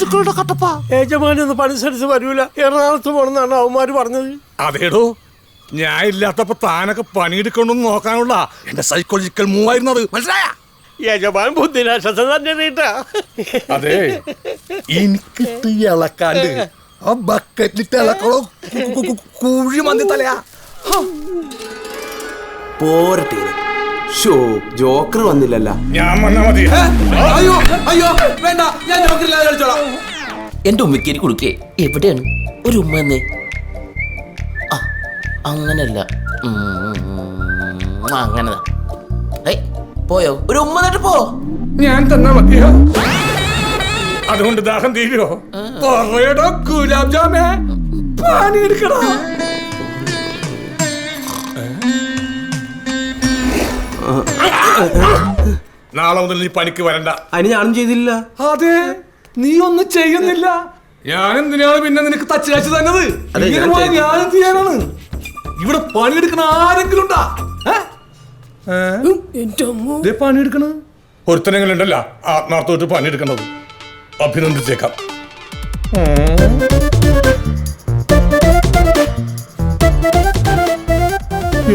പശുക്കളുടെ കട്ടപ്പ. യജമാനി ഒന്ന് പണി സ്ഥലത്ത് വരൂല, എറണാകുളത്ത് പോണെന്നാണ് അവന്മാര് പറഞ്ഞത്. അതേടോ, ഞാൻ ഇല്ലാത്തപ്പോ താനൊക്കെ പണിയെടുക്കണമെന്ന് നോക്കാനുള്ള എന്റെ സൈക്കോളജിക്കൽ മൂവായിരുന്നു അത്. മനസ്സിലായ? യജമാൻ ബുദ്ധിരാക്ഷസം തന്നെ നീട്ടാ. അതെ, എനിക്കിട്ട് ഇളക്കാണ്ട് ആ ബക്കറ്റിലിട്ട് ഇളക്കണോ കുഴി മന്തി തലയാ. പോരട്ടെ. ഷോ, ജോക്കർ വന്നില്ലല്ല. ഞാൻ വന്നാ മതി. അയ്യോ അയ്യോ വേണ്ട, ഞാൻ ജോക്കറില്ലാതെ കളിച്ചോളാം. എന്റെ ഉമ്മക്കേരി കുടുക്കേ എവിടെയാണ് ഒരു ഉമ്മ എന്നേ? ആ അങ്ങനല്ല, അങ്ങനെ പോയോ? ഒരു ഉമ്മ എന്നിട്ട് പോ. ഞാൻ തന്നാ മതിയോ? അതുകൊണ്ട് ദാഹം തീരുവോ? പറയടോ ഗുലാബ് ജാമേ, പണിയെടുക്കടാ. നാളെ മുതൽ നീ പണിക്ക് വരണ്ട. അതിന് ഞാനും ചെയ്തില്ല. അതെ, നീ ഒന്നും ചെയ്യുന്നില്ല. ഞാൻ എന്തിനാണ് പിന്നെ നിനക്ക് തച്ച് കാച്ചു തന്നത്? ഞാൻ എന്ത് ചെയ്യാനാണ്? ഇവിടെ പണിയെടുക്കണ ആരെങ്കിലും ഉണ്ടാ? പണിയെടുക്കണ ഒരുത്തനെങ്കിലും ഉണ്ടല്ല ആത്മാർത്ഥമായിട്ട് പണിയെടുക്കണത്. അഭിനന്ദിച്ചേക്കാം.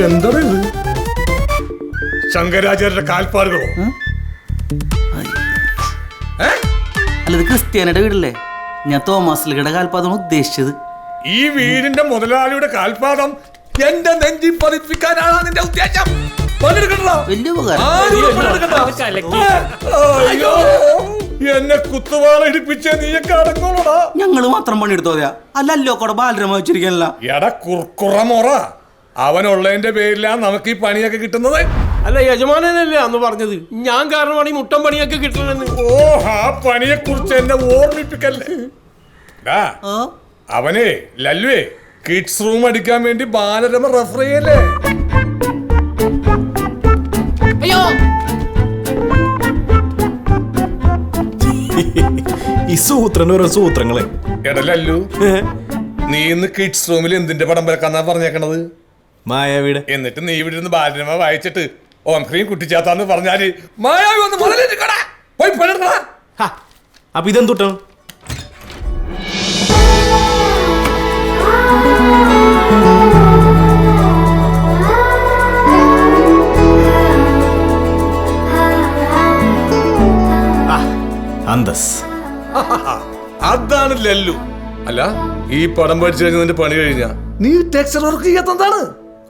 എന്താ ഇത്? ശങ്കരാചാര്യരുടെ കാൽപ്പാടുകളോ? അല്ലത് ക്രിസ്ത്യാനിയുടെ വീടല്ലേ? ഞാൻ തോമസ് കാൽപാദമാണ് ഉദ്ദേശിച്ചത്. ഈ വീടിന്റെ മുതലാളിയുടെ കാൽപാദം എന്റെ നെഞ്ചിൽ പതിപ്പിക്കാനാണ് നിന്റെ ഉദ്ദേശം? വലിയ ഉപകാരം. എന്നെ കുത്തുവാള ഇടിപ്പിച്ച നീയൊക്കെ അടങ്ങോളടാ. ഞങ്ങള് മാത്രം പണിയെടുത്തോതെയാ? അല്ലല്ലോ കൂടെ ബാലരമ വെച്ചിരിക്കാനല്ല. എടാ കുർക്കുറമോറ, അവനുള്ളതിന്റെ പേരിലാണ് നമുക്ക് ഈ പണിയൊക്കെ കിട്ടുന്നത്. അല്ല, യജമാനല്ലേ അന്ന് പറഞ്ഞത് ഞാൻ കാരണമാണ് ഈ മുട്ടൻ പണിയൊക്കെ കിട്ടണമെന്ന്. ഓ, ആ പണിയെ കുറിച്ച് എന്നെ ഓർമ്മിപ്പിക്കല്ലേ. അവനെ ലല്ലുവേ കിഡ്സ് റൂം അടിക്കാൻ വേണ്ടി ബാലരമ റെഫർ ചെയ്യല്ലേ? ഈ സൂത്രന്റെ ഓരോ സൂത്രങ്ങളെ. എടാ ലല്ലു, നീ ഇന്ന് കിഡ്സ് റൂമിൽ എന്തിന്റെ പടം വരക്കാന്നാ പറഞ്ഞേക്കണത്? മായാവിയുടെ. എന്നിട്ട് നീ ഇവിടെ ഇരുന്ന് ബാലരമ വായിച്ചിട്ട് ഓം ഹ്രീം കുട്ടിച്ചാത്താന്ന് പറഞ്ഞാല് മായാവി വന്ന് പോയി പണിയെടുക്കടാ. അപ്പൊ ഇതെന്തുട്ടാണ്? അതാണ് ലല്ലു. അല്ല, ഈ പടം പഠിച്ചു കഴിഞ്ഞ നിന്റെ പണി കഴിഞ്ഞാ നീ ടെക്സ്ചർ വർക്ക് ചെയ്യാത്തതാണ്.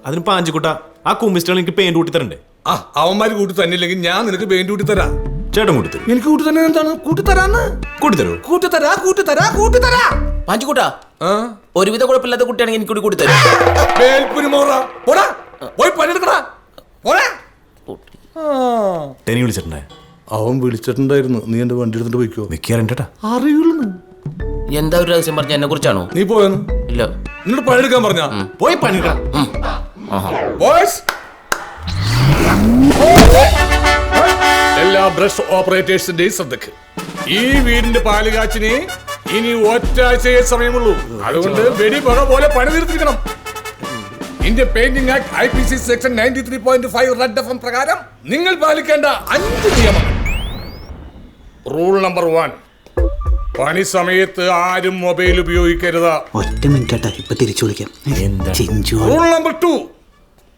അതിന് പാഞ്ചിക്കുട്ട ആ കുമ്മിസ്റ്റോൾ എനിക്ക് പെയിന്റ് കൂട്ടി തരണ്ടേ? ആ, അവന്മാര് കൂട്ടി തന്നില്ലെങ്കിൽ ഞാൻ നിനക്ക് പെയിന്റ് കൂട്ടി തരാം. ചേട്ടൻ കൂട്ടി തരും. എനിക്ക് കൂട്ടി തന്നെ എന്താണ്? കൂട്ടി തരാന്ന്. കൂട്ടിത്തരൂ. കൂട്ടിത്തരാ. പാഞ്ചുകൂട്ടാ, ഒരുവിധ കുഴപ്പമില്ലാത്ത കുട്ടിയാണെങ്കിൽ എനിക്ക് കൂടി കൂടി തരും. പോയി പണിയെടുക്കടാ. ടെനി വിളിച്ചിട്ടുണ്ടേ? അവൻ വിളിച്ചിട്ടുണ്ടായിരുന്നു. നീ എന്റെ വണ്ടി എടുത്തിട്ട് പോയിക്കോ. നിക്കാറുണ്ടേട്ടാ. അറിയുള്ളൂ. എന്താ ഒരു രഹസ്യം പറഞ്ഞ എന്നെ കുറിച്ചാണോ? നീ പോയെന്ന് ഇല്ല. നിന്നോട് പണിയെടുക്കാൻ പറഞ്ഞ പോയി പണിയെടുക്കാം. എല്ലാ ബ്രഷ് ഓപ്പറേറ്റേഴ്സിന്റെയും ശ്രദ്ധക്ക്. ഈ വീടിന്റെ പാലുകാച്ചിന് ഇനി ഒറ്റാഴ്ചയെ സമയമുള്ളൂ. അതുകൊണ്ട് വെടിപട പോലെ പണി തീർത്തിരിക്കണം. Indian painting act IPC section 93.5 red F പ്രകാരം നിങ്ങൾ പാലിക്കേണ്ട 5 നിയമങ്ങൾ. റൂൾ നമ്പർ 1, പണി സമയത്ത് ആരും മൊബൈൽ ഉപയോഗിക്കരുത്. ഒറ്റ മിനിറ്റ് ഇപ്പൊ തിരിച്ചു വിളിക്കാം. റൂൾ നമ്പർ 2,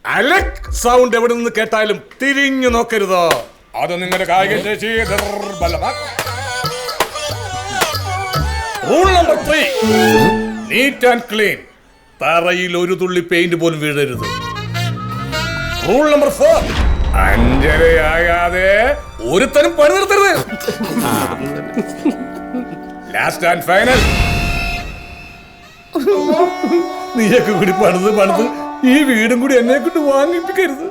അലക് സൗണ്ട് എവിടെ നിന്ന് കേട്ടാലും തിരിഞ്ഞു നോക്കരുത്. അത് നിങ്ങളുടെ കായിക ശേഷി ദുർബലമാക്കും. Rule number 3, neat and clean. തറയിൽ ഒരു തുള്ളി പെയിന്റ് പോലും വീഴരുത്. റൂൾ നമ്പർ 4, 5:30 ഒരുത്തനും പണി നിർത്തരുത്. ലാസ്റ്റ് ആൻഡ് ഫൈനൽ, നീയൊക്കെ കൂടി പണിത് ഈ വീടും കൂടി എന്നെ കൊണ്ട് വാങ്ങിപ്പിക്കരുത്.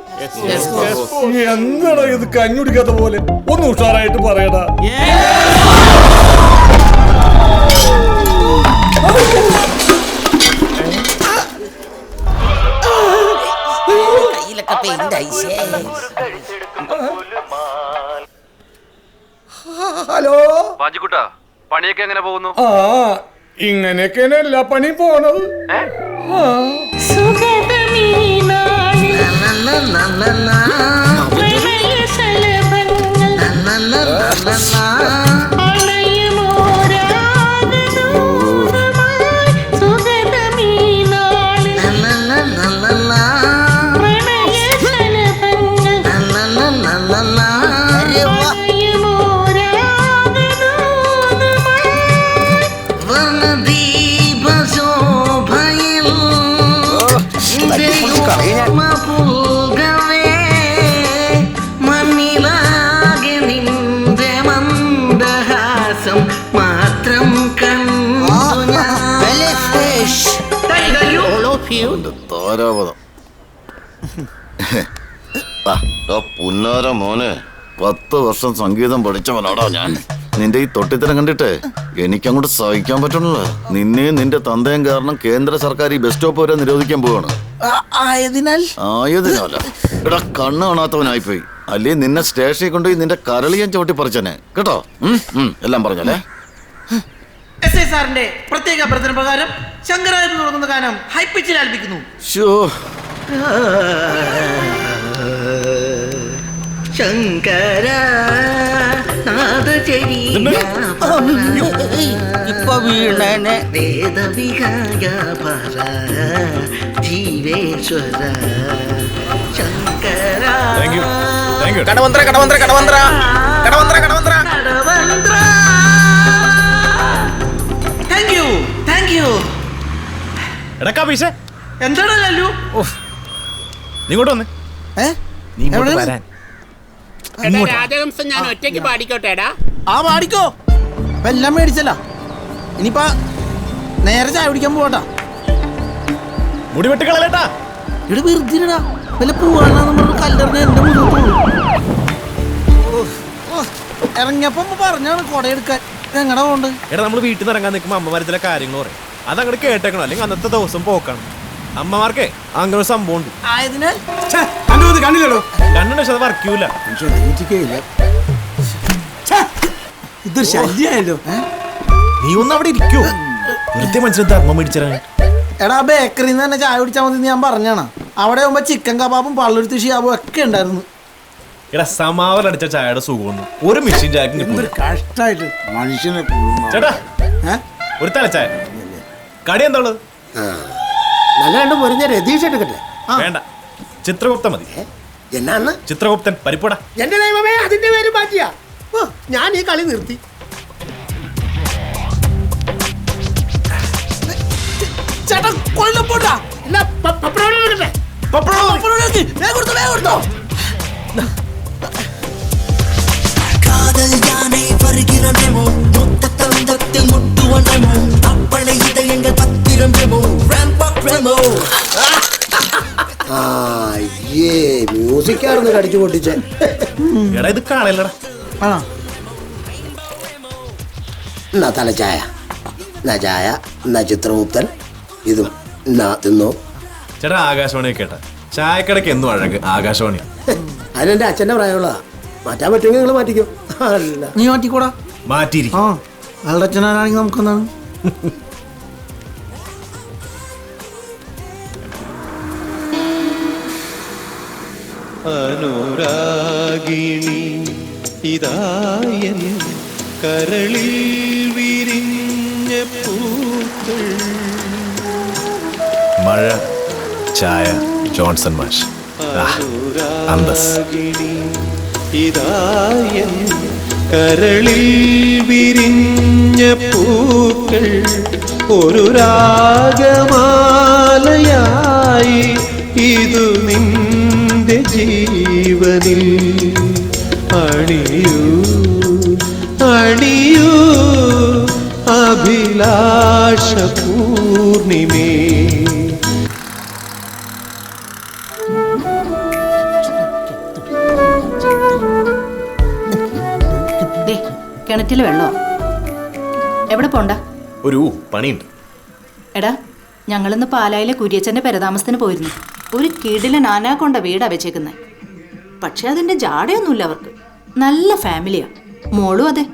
എന്താടാ ഇത് കഞ്ഞി കുടിക്കാത്ത പോലെ? ഒന്ന് ഉഷാറായിട്ട് പറയടാ. ഹലോ പാഞ്ചിക്കുട്ടാ, പണിയൊക്കെ എങ്ങനെ പോകുന്നു? ഇങ്ങനെയൊക്കെയാണ് എല്ലാ പണിയും പോണത്. മണ്ണിലാകെ നിന്റെ മന്ദഹാസം മാത്രം താരാപഥം പുന്നാര മോനെ 10 വർഷം സംഗീതം പഠിച്ചവനാടാ ഞാൻ. നിന്റെ ഈ തൊട്ടിത്തരം കണ്ടിട്ട് എനിക്കങ്ങോട്ട് സഹിക്കാൻ പറ്റണല്ലോ. നിന്നെ നിന്റെ തന്തയും കാരണം കേന്ദ്ര സർക്കാർ ഈ ബസ് സ്റ്റോപ്പ് വരെ നിരോധിക്കാൻ പോവാണ്. ആയതിനാല എടാ കണ്ണ് കാണാത്തവനായിപ്പോയി. അല്ലേ നിന്നെ സ്റ്റേഷനിൽ കൊണ്ടുപോയി നിന്റെ കരളിയൻ ചവിട്ടി പറിച്ചനെ കേട്ടോ. എല്ലാം പറഞ്ഞല്ലേ. എസ് സാറിന്റെ പ്രത്യേക അഭ്യർത്ഥന പ്രകാരം ശങ്കരാചാര്യ തുടങ്ങുന്ന ഗാനം ഹൈ പിച്ചിൽ ആലപിക്കുന്നു. ശങ്കര ഇപ്പൊ വീണനെ വേദവിഹായ പര ജീവേശ്വര ശങ്കര കടവന്ത്ര കടവന്ത്ര കടവന്ത്ര കടവന്ത്ര കടവന്ത്ര. Thank you. എടാ കബീഷേ, എന്താടാ ലല്ലു? നീ ഇങ്ങോട്ട് വന്നേ. നീ ഇങ്ങോട്ട് വരാൻ. രാജഹംസം ഞാൻ ഒറ്റയ്ക്ക് പാടിക്കോട്ടേടാ. ആ പാടിക്കോ, എല്ലാം മേടിച്ചല്ല. ഇനിയിപ്പാ നേരെ ചായ കുടിക്കാൻ പോകട്ടാ. മുടി വെട്ടിക്കളേട്ടാ. ഇവിടെ വെറുതെ വല്ല പൂവാണെന്ന് കല്ലെറിഞ്ഞ എന്റെ മുന്നോട്ട് ഇറങ്ങിയപ്പോ പറഞ്ഞാണ് കൊടയെടുക്കാൻ. എങ്ങടാ പോണ്ട്? എടാ നമ്മൾ വീട്ടിൽ നിന്ന് ഇറങ്ങാൻ നിൽക്കുമ്പോൾ അമ്മമാർ ചില കാര്യങ്ങൾ പറയും. അതങ്ങോട്ട് കേട്ടേക്കണം, അല്ലെങ്കിൽ അന്നത്തെ ദിവസം പോക്കാണ്. അമ്മമാർക്കേ അങ്ങനെ ഒരു സംഭവം ഉണ്ട്. ആയതിനാൽ കണ്ണില്ലടോ. കണ്ണുണ്ട് പക്ഷെ അത് വർക്കൂല. ഇതൊരു ശല്യായല്ലോ. നീ ഒന്ന് അവിടെ ഇരിക്കോ. വെറുതെ മനസ്സിൽ ധർമ്മം മേടിച്ചതാണ്. എടാ ബേക്കറിന്ന് തന്നെ ചായ കുടിച്ചാൽ മതി ഞാൻ പറഞ്ഞാണ്. അവിടെ ആകുമ്പോ ചിക്കൻ കബാബും പള്ളുരുത്തി ഷിയാബും ഒക്കെ ഉണ്ടായിരുന്നു. എടാ സമാവൽ അടിച്ച ചായയുടെ സുഖമൊന്നും ഒരു മെഷീൻ ചായക്കും കിട്ടും. കഷ്ടായിട്ട് മനുഷ്യനെ. ചേട്ടാ ഒരു തലച്ചായ കടി എന്താ ഉള്ളത്? നല്ല കണ്ട് പൊരിഞ്ഞ രതീഷ് എടുക്കട്ടെ. വേണ്ട, ചിത്രഗുപ്തൻ മതി. എന്നാന്ന്? ചിത്രഗുപ്തൻ പരിപ്പൂടാ. എന്റെ ദൈവമേ, അതിന്റെ പേര് മാറ്റിയാ. ഞാൻ ഈ കളി നിർത്തി. ചേട്ടാ കൊല്ലപ്പോട്ടാ. മ്യൂസിക്കായിരുന്നു കടിച്ചു പൊട്ടിച്ചേ. എടാ ഇത് കാണല്ലടാ. എന്നാ തലച്ചായ, എന്നാ ചായ, എന്നാ ചിത്രഗുപ്തൻ, ഇതും എന്നാ തിന്നോ. ചേട്ടാ ആകാശവാണി കേട്ടാ. ചായക്കടയ്ക്ക് എന്നും അഴക് ആകാശവാണി. അതിനെന്റെ അച്ഛന്റെ പ്രായമുള്ളതാ. മാറ്റാൻ പറ്റുമെങ്കിൽ നിങ്ങൾ മാറ്റിക്കോ. അല്ല നീ മാറ്റിക്കൂടാ. മാറ്റിയിരിക്കും. ആ ആളുടെ അച്ഛനാണെങ്കിൽ നമുക്കെന്താണ്. അനുരാഗിണി ഇതായൻ കരളിൽ വിരിഞ്ഞ പൂക്കൾ. മഴ, ചായ, ജോൺസൺ മാഷ്. അനുരാഗിണി ഇതായൻ കരളിൽ വിരിഞ്ഞ പൂക്കൾ ഒരു രാഗമാലയായി ഇതു നിന്റെ ജീവനിൽ അണിയൂ അണിയൂ അഭിലാഷ പൂർണിമേ. കിണറ്റില് വെള്ളോ? എവിടെ പോണ്ട? ഒരു പണിയുണ്ട്. എടാ, ഞങ്ങളിന്ന് പാലായിലെ കുര്യച്ചന്റെ പെരതാമസത്തിന് പോയിരുന്നു. ഒരു കിടില നാനാക്കൊണ്ട വീടാ വെച്ചേക്കുന്നത്. പക്ഷെ അതിന്റെ ജാടയൊന്നുമില്ല അവർക്ക്. നല്ല ഫാമിലിയാ. മോളും അതെ,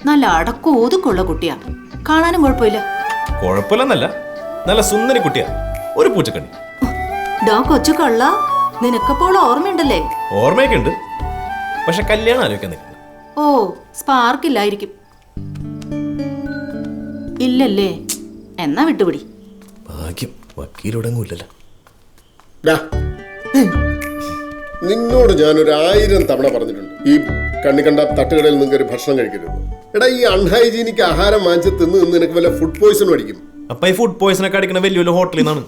നല്ല അടക്കം ഒതുക്കുള്ള കുട്ടിയാ. കാണാനും കുഴപ്പമില്ല. കുഴപ്പമില്ലെന്നല്ല, നല്ല സുന്ദരി കുട്ടിയാ. ഒരു പൂച്ചക്കണ്ണി. ഡോ കൊച്ചു കള്ള, നിനക്കപ്പോൾ ഓർമ്മയുണ്ടല്ലേ? ഓർമ്മയൊക്കെ ഉണ്ട്, പക്ഷെ കല്യാണം ആലോചിക്കാൻ നിൽക്കുന്നു. ഓ, സ്പാർക്കില്ലായിരിക്കും. ഇല്ലല്ലേ? എന്നാ വിട്ടുപിടി. ഭാഗ്യം വക്കീലൊടങ്ങൂല്ലല്ലോ. നിന്നോട് ഞാനൊരു 1000 തവണ പറഞ്ഞിട്ടുണ്ട് ഈ കണ്ണി കണ്ട തട്ടുകടയിൽ നിന്ന് കയറി ഭക്ഷണം കഴിക്കരുത്. എടാ ഈ അൺഹൈജീനിക് ആഹാരം വാങ്ങിച്ച് തിന്ന് നിനക്ക് വല്ല ഫുഡ് പോയിസൺ അടിക്കും. അപ്പൊ ഈ ഫുഡ് പോയിസൺ ഒക്കെ അടിക്കുന്ന വലിയ വലിയ ഹോട്ടലിൽ നിന്നാണ്.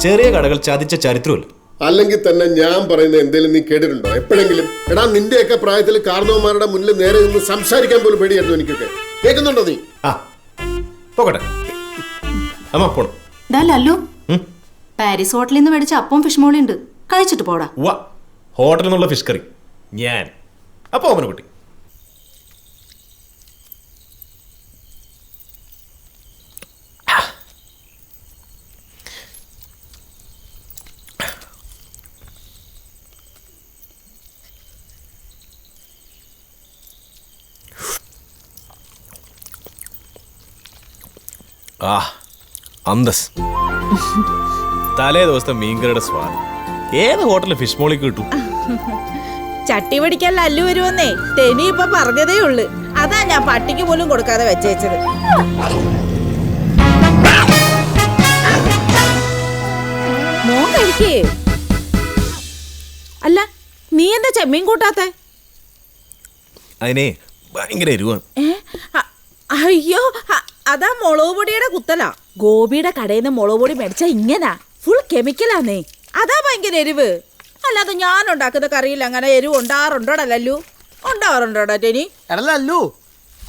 ചെറിയ കടകൾ ചതിച്ച ചരിത്രമില്ല. അല്ലെങ്കിൽ തന്നെ ഞാൻ പറയുന്ന എന്തെങ്കിലും നീ കേട്ടിട്ടുണ്ടോ എപ്പോഴെങ്കിലും? എടാ നിന്റെയൊക്കെ പ്രായത്തിൽ കാരണവന്മാരുടെ മുന്നിൽ നേരെ നിന്ന് സംസാരിക്കാൻ പോലും പേടിയായിരുന്നു എനിക്കൊക്കെ. കേൾക്കുന്നുണ്ടോ നീ? പോകട്ടെ അമ്മ പോണം. ലല്ലു, പാരീസ് ഹോട്ടലിൽ നിന്ന് മേടിച്ച അപ്പം ഫിഷ് മോളി ഉണ്ട്, കഴിച്ചിട്ട് പോടാ. ഹോട്ടലിൽ നിന്നുള്ള ഫിഷ് കറി ഞാൻ. അപ്പൊ അവനെ കുട്ടി അന്തസ്. തലേ ദിവസത്തെ മീൻകറിയുടെ സ്വാദ് ഏത് ഹോട്ടലിൽ ഫിഷ് മോളിക്ക് കിട്ടും? ചട്ടി പിടിക്കാൻ ലല്ലു വരുമെന്നേ തെനി ഇപ്പൊ പറഞ്ഞതേ ഉള്ളു. അതാ ഞാൻ പട്ടിക്ക് പോലും കൊടുക്കാതെ വെച്ചേച്ചത്. മോൻ കഴിക്കേ. അല്ല നീ എന്താ ചെമ്മീൻ കൂട്ടാത്തെ? അതിനെ ഭയങ്കര എരിവാണ്. അയ്യോ, അതാ മുളക് പൊടിയുടെ കുത്തലാ. ഗോപിയുടെ കടയിൽ നിന്ന് മുളക് പൊടി മേടിച്ചാ ഇങ്ങനാ, ഫുൾ കെമിക്കലാന്നേ. അതാ ഭയങ്കര എരിവ്. അല്ലാതെ ഞാൻ ഉണ്ടാക്കുന്ന കറിയിൽ അങ്ങനെ എരിവ് ഉണ്ടാറുണ്ടോടാ ലല്ലു? ഉണ്ടാവാറുണ്ടോടാ ടെനി? എടാ ലല്ലു,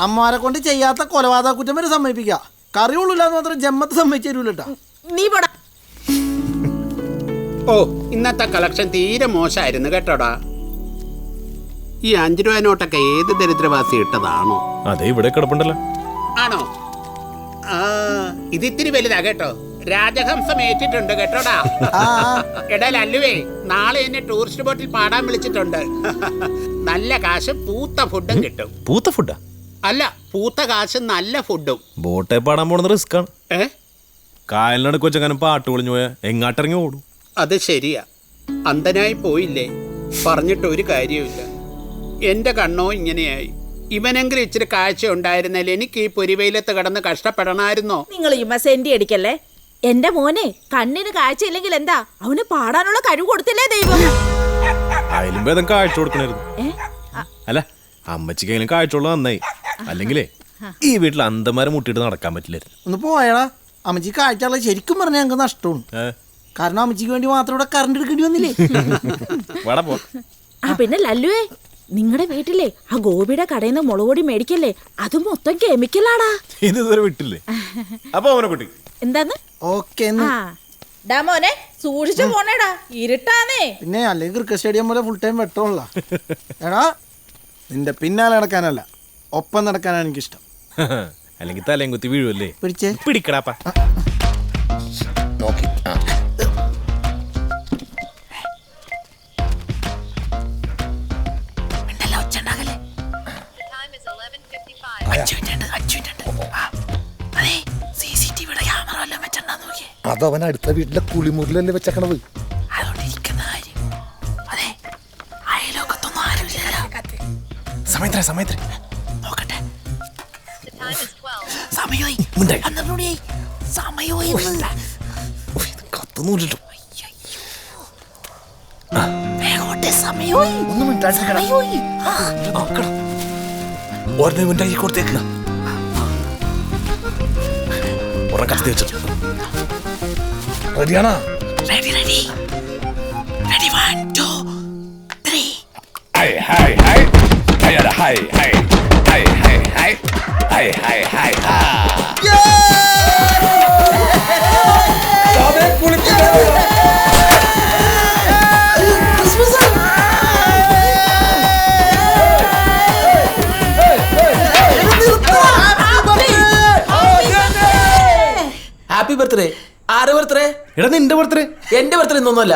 അമ്മമാരെ കൊണ്ട് ചെയ്യാത്ത കൊലപാതക കുറ്റം വരെ സമ്മതിപ്പിക്ക. കറി ഉള്ളൂല്ലാന്ന് മാത്രം ജമ്മത്ത് സമ്മതിച്ചു തരൂലട്ടാ. നീ പടാ. ഓ, ഇന്നത്തെ കളക്ഷൻ തീരെ മോശമായിരുന്നു കേട്ടോടാ. ഈ 5 രൂപ നോട്ടൊക്കെ ഏത് ദരിദ്രവാസി ഇട്ടതാണോ? അതെ, ഇവിടെ കിടപ്പുണ്ടല്ലോ. ആണോ? ഇത് ഇത്തിരി വലുതാ കേട്ടോ. രാജഹംസം ഏറ്റിട്ടുണ്ട് കേട്ടോടാ. എടാ ലല്ലുവേ, നാളെ എന്നെ ടൂറിസ്റ്റ് ബോട്ടിൽ പാടാൻ വിളിച്ചിട്ടുണ്ട്. നല്ല കാശും പൂത്ത ഫുഡും കിട്ടും. പൂത്ത ഫുഡാ? അല്ല, പൂത്ത കാശും നല്ല ഫുഡും. ബോട്ടെ പാടാൻ പോണത് റിസ്ക് ആണ്. കായലിനടുക്ക് വെച്ചെങ്ങാനും പാട്ട് പൊളിഞ്ഞു പോയാ എങ്ങാട്ടിറങ്ങി ഓടും. അത് ശരിയാ. അന്ധനായി പോയില്ലേ? പറഞ്ഞിട്ട് ഒരു കാര്യമില്ല. എന്റെ കണ്ണോ ഇങ്ങനെയായി. ഇവനെങ്കിലും ഇച്ചിരി കാഴ്ച ഉണ്ടായിരുന്നല്ലേ എനിക്ക് ഈ പൊരിവെയിലത്ത് കിടന്ന് കഷ്ടപ്പെടണമായിരുന്നോ? നിങ്ങൾ ഈ സെന്റി അടിക്കല്ലേ. എന്റെ മോനെ കണ്ണിന് കാഴ്ചയില്ലെങ്കിൽ എന്താ, അവന് പാടാനുള്ള കഴിവ് കൊടുത്തില്ലേ ദൈവം? അതിലും ഭേദം കാഴ്ച കൊടുക്കണായിരുന്നു. അല്ല, അമ്മച്ചിക്കെങ്കിലും കാഴ്ചയുള്ള നന്നായി. അല്ലെങ്കിലേ ഈ വീട്ടിൽ അന്ധന്മാരെ മുട്ടിയിട്ട് നടക്കാൻ പറ്റില്ലായിരുന്നു. ഒന്ന് പോയടാ. അമ്മച്ചി കാഴ്ചയുള്ള ശരിക്കും പറഞ്ഞാൽ ഞങ്ങൾക്ക് നഷ്ടമാണ്. കാരണം അമ്മച്ചിക്ക് വേണ്ടി മാത്രം ഇവിടെ കറണ്ട് എടുക്കേണ്ടി വന്നില്ലേ? പിന്നെ ലല്ലുവേ, നിങ്ങളുടെ വീട്ടിലെ ആ ഗോപിയുടെ കടയിൽ നിന്ന് മുളക് പൊടി മേടിക്കല്ലേ, അത് മൊത്തം കെമിക്കലാടാ. ഇതുവരെ വിട്ടില്ലേ? അപ്പൊ അവനെ കുട്ടി എന്താന്ന്? ഓക്കെ മോനെ സൂക്ഷിച്ചു പോണേടാ, ഇരുട്ടാന്നേ. പിന്നെ അല്ലെങ്കിൽ ക്രിക്കറ്റ് സ്റ്റേഡിയം പോലെ ഫുൾ ടൈം വെട്ടമുള്ള. എടാ, നിന്റെ പിന്നാലെ നടക്കാനല്ല, ഒപ്പം നടക്കാനാണ് എനിക്കിഷ്ടം. അല്ലെങ്കിൽ തലയും കുത്തി വീഴുമല്ലേ? പിടിച്ചേ, പിടിക്കടാപ്പ. നോക്കി അതവൻ അടുത്ത വീട്ടിലെ കുളിമുറിലല്ലേ വെച്ചേക്കണത്. കൊടുത്തേക്ക് കത്തി വെച്ചിട്ട് റെഡിയാണോ? Happy birthday. ആരുടെ ബർത്ത്ഡേ? എടാ നിന്റെ ബർത്ത്ഡേ. എന്റെ ബർത്ത്ഡേ ഇന്നൊന്നുമല്ല.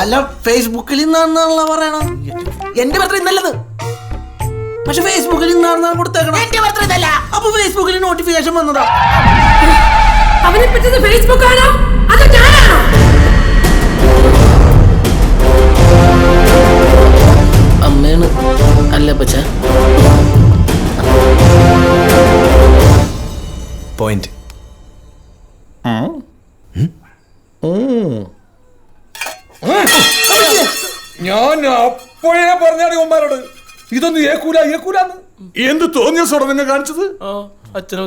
അല്ല, ഫേസ്ബുക്കിൽ ഇന്നാണെന്നാണല്ലോ പറയണം. എന്റെ ബർത്ത്ഡേ ഇന്നല്ലത്. പക്ഷെ ഫേസ്ബുക്കിൽ ഇന്നാണെന്നാണ് കൊടുത്തേക്കണം. എന്റെ ബർത്ത്ഡേ ഇന്നല്ല. അപ്പൊ ഫേസ്ബുക്കിൽ നോട്ടിഫിക്കേഷൻ വന്നതാ. അവനെ പറ്റുന്നത് ഫേസ്ബുക്ക് ആണോ അതോ ഞാനാണോ? അമ്മയാണ്. അല്ല പച്ച പോയിന്റ്. ഞാൻ അപ്പോഴേ പറഞ്ഞാണ് ഉമ്മാരോട് ഇതൊന്നും ഏക്കൂലെന്ന് എന്ത് തോന്നിയ സ്വടം നിങ്ങൾ കാണിച്ചത്?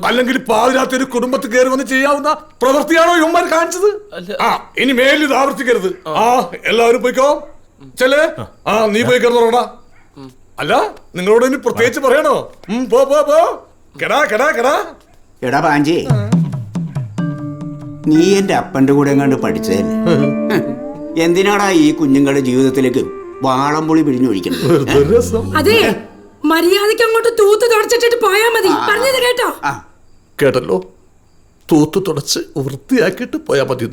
അല്ലെങ്കിൽ പാതിരാത്രി ഒരു കുടുംബത്തിൽ കയറി വന്ന് ചെയ്യാവുന്ന പ്രവൃത്തിയാണോ ഇവന്മാർ കാണിച്ചത്? ഇനി മേലിൽ ഇത് ആവർത്തിക്കരുത്. എല്ലാവരും പോയിക്കോ. ചെല്ലേ. നീ പോയി കിടന്നോടാ. അല്ല, നിങ്ങളോട് ഇനി പ്രത്യേകിച്ച് പറയണോ? പോ പോ പോ. കെടാ കെടാ കെടാ. എടാ പാഞ്ചി, നീ എന്റെ അപ്പന്റെ കൂടെ എങ്ങാണ്ട് പഠിച്ചതല്ലേ? എന്തിനാടാ ഈ കുഞ്ഞുങ്ങളുടെ ജീവിതത്തിലേക്ക് വാളംപുളി പിഴിഞ്ഞൊഴിക്കുന്നത്? അതെ, മര്യാദക്ക് അങ്ങോട്ട് തൂത്ത് തുടച്ചിട്ട് പോയാ മതി. പറഞ്ഞത് കേട്ടോ? കേട്ടല്ലോ, തൂത്ത് തുടച്ച് വൃത്തിയാക്കിട്ട് പോയാ മതി.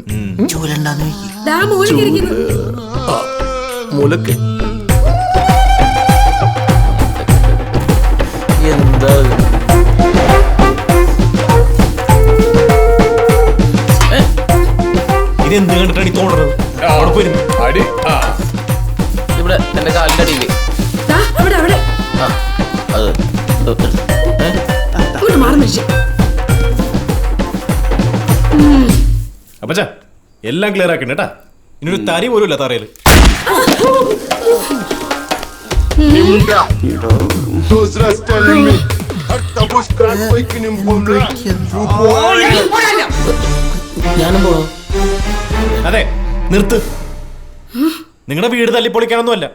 മൂലക്ക് എന്താ ഇതെന്ത് കണ്ടിട്ടാണ് ഈ തോന്നുന്നത്? അടി ഇവിടെ എന്റെ കാലിന്റെ അടിയില്. അപ്പച്ചാ, എല്ലാം ക്ലിയർ ആക്കണ്ട കേട്ടാ. ഇനി ഒരു തരി പോലും ഇല്ല തറയില്. അതെ, നിർത്ത്. നിങ്ങളുടെ വീട് തല്ലിപ്പൊളിക്കാനൊന്നുമല്ല,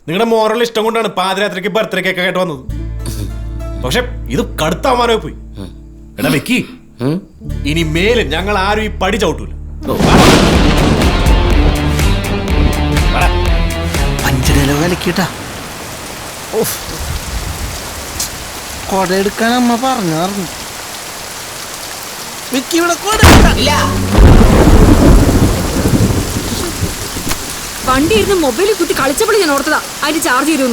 നിങ്ങളുടെ മോറൽ ഇഷ്ടം കൊണ്ടാണ് പാതിരാത്രിക്ക് ബർത്ത്ഡേ കേക്ക് കേട്ട് വന്നത്. പക്ഷെ ഇത് കടുത്ത അവമാനമായി പോയി. എടാ വെക്കി, ഇനി മേലെ ഞങ്ങൾ ആരും ഈ പടി ചവിട്ടൂല. കൊടയെടുക്കാൻ അമ്മ പറഞ്ഞു. വണ്ടി ഇരുന്ന് മൊബൈലിൽ കുത്തി കളിച്ചപ്പോൾ ഞാൻ ഓർത്തതാ അതിന് ചാർജ് ചെയ്തു.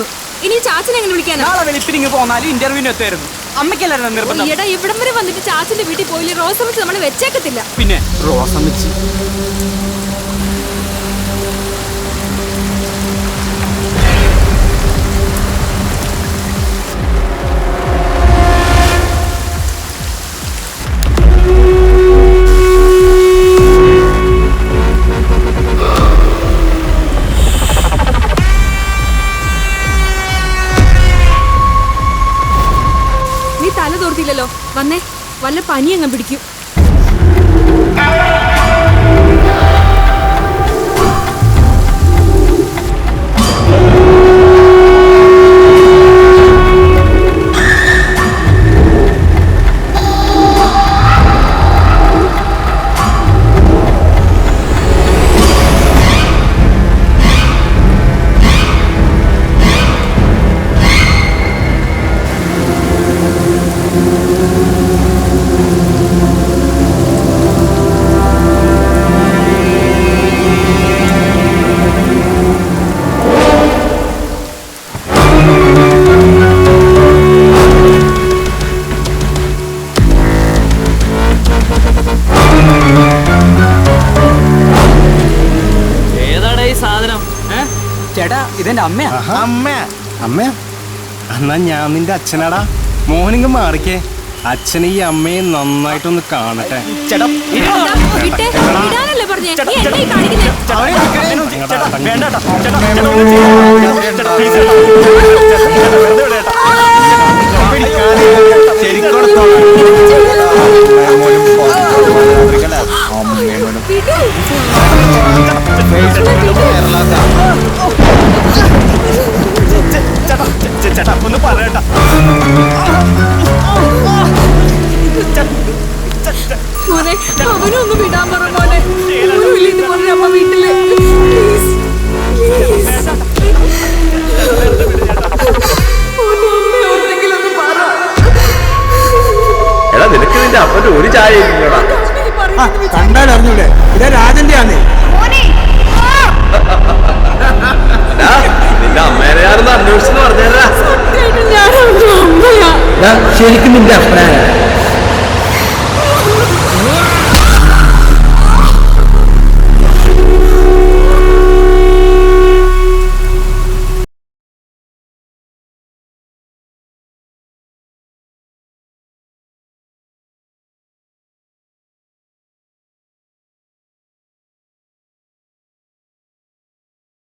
ഇനി ചാച്ചനെ എങ്ങനെ വിളിക്കാനാ? വെളുപ്പിനിങ്ങ് പോന്നാലും ഇന്റർവ്യൂവിന് എത്തായിരുന്നു. അമ്മയ്ക്കല്ലായിരുന്നു നിർബന്ധം. എടാ, ഇവിടം വരെ വന്നിട്ട് ചാച്ചന്റെ വീട്ടിൽ പോയില്ലേ? റോസമിച്ച് നമ്മളെ വെച്ചേക്കത്തില്ല. പിന്നെ റോസമിച്ച് വന്നേ, വല്ല പനി അങ്ങ് പിടിക്കും. ചേട്ടാ, ഇതെന്റെ അമ്മയാ. അമ്മയാ? എന്നാ ഞാൻ നിന്റെ അച്ഛനാടാ. മോഹനിങ്ങ് മാറിക്കേ. അച്ഛൻ ഈ അമ്മയെ നന്നായിട്ടൊന്ന് കാണട്ടെ. ചേട്ടാ, ചേട്ടാ ഒന്ന് പറയട്ടാ. മോനെ, അവനൊന്ന് വിടാൻ പറ മോനെ. അമ്മ വീട്ടില് എടാ, നിനക്ക് നിന്റെ അപ്പന്റെ ഒരു ചായ കണ്ടാലറിഞ്ഞൂടെ? ഇതാ രാജന്റെ ആന്നേ. നിന്റെ അമ്മേനെ ഞാനൊന്ന് അന്വേഷിച്ചെന്ന് പറഞ്ഞാ. ശരിക്കും നിന്റെ അപ്പനാ?